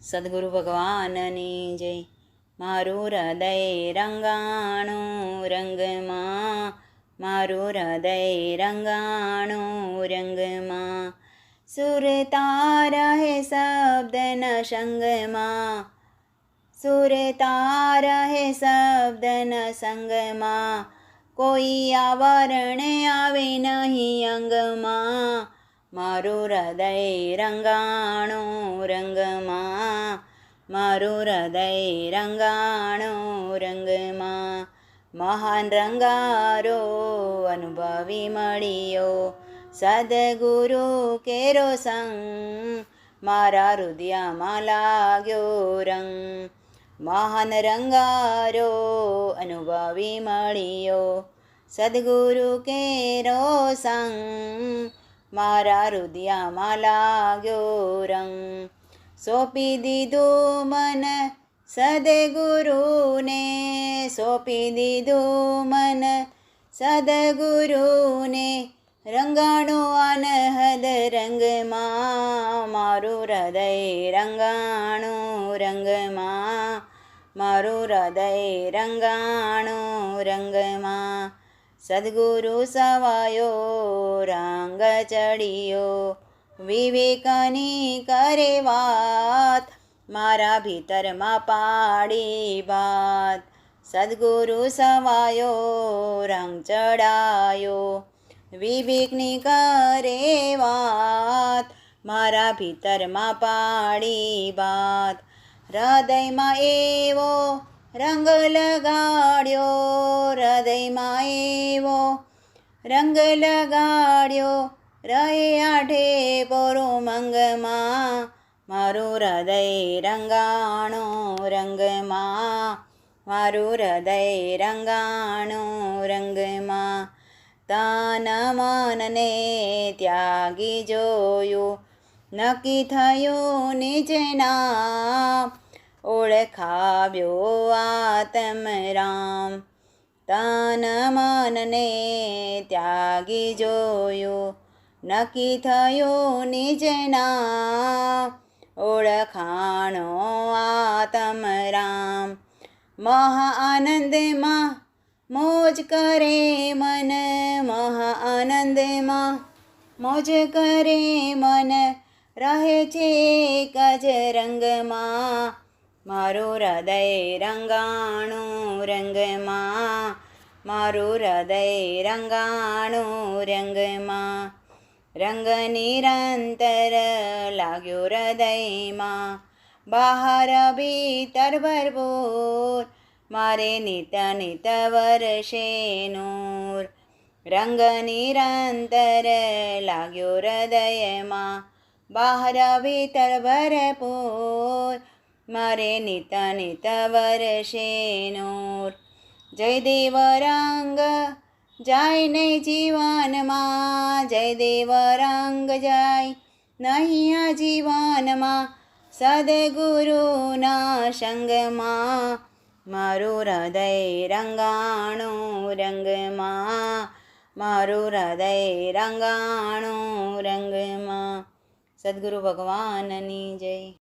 સદગુરુ ભગવાનની જય. મારું હૃદય રંગાણું રંગમાં, મારું હૃદય રંગાણું રંગમાં. સુર તારા હે શબ્દના સંગમાં, સુર તારા હે શબ્દના સંગમાં. કોઈ આવરણ આવે નહીં અંગમાં, મારું હૃદય રંગાણું રંગમાં, મારું હૃદય રંગાણું રંગમાં. મહાન રંગારો અનુભવી મળ્યો, સદગુરુ કેરો સંગ, મારા હૃદયમાં લાગ્યો રંગ. મહાન રંગારો અનુભવી મળ્યો, સદગુરુ કેરો સંગ, મારા હૃદયમાં લાગ્યો રંગ. સોંપી દીધું મન સદગુરુને, સોંપી દીધું મન સદગુરુને. રંગાણો અનહદ રંગમાં, મારું હૃદય રંગાણું રંગમાં, મારું હૃદય રંગાણું રંગમાં. સદગુરુ સવાયો રંગ ચડિયો, વિવેકની કરે વાત, મારા ભીતરમાં પાડી બાત. સદગુરુ સવાયો રંગ ચડાયો, વિવેકની કરે વાત, મારા ભીતરમાં પાડી બાત. હૃદયમાં એવો રંગ લગાડ્યો, હૃદયમાં એવો રંગ લગાડ્યો, રહે આઠે પોરો મંગમાં, મારું હૃદય રંગાણું રંગમાં, મારું હૃદય રંગાણું રંગમાં. તન મનને ત્યાગી જોયું, નક્કી થયું નિજના, ઓળખાવ્યો આત્મરામ. તન મનને ત્યાગી જોયું, નક્કી થયું નિજના, ઓળખાણો આત્મરામ. મહા આનંદમાં મોજ કરે મન, મહા આનંદમાં મોજ કરે મન, રહે છે એક જ રંગમાં, મારું હૃદય રંગાણું રંગમાં, મારું હૃદય રંગાણું રંગમાં. રંગ નિરંતર લાગ્યો હૃદયમાં, બહાર ભીતર ભરપૂર, મારે નિત નિત વર્ષે નૂર. રંગ નિરંતર લાગ્યો હૃદયમાં, બહાર ભીતર ભરપૂર, મારે નિત નિત વર્ષે નૂર. જયદેવ રંગ જાય નહીં જીવનમાં, જયદેવ રંગ જાય નહીં આ જીવનમાં, સદગુરુના સંગમાં, મારું હૃદય રંગાણું રંગમાં, મારું હૃદય રંગાણું રંગમાં. સદગુરુ ભગવાનની જય.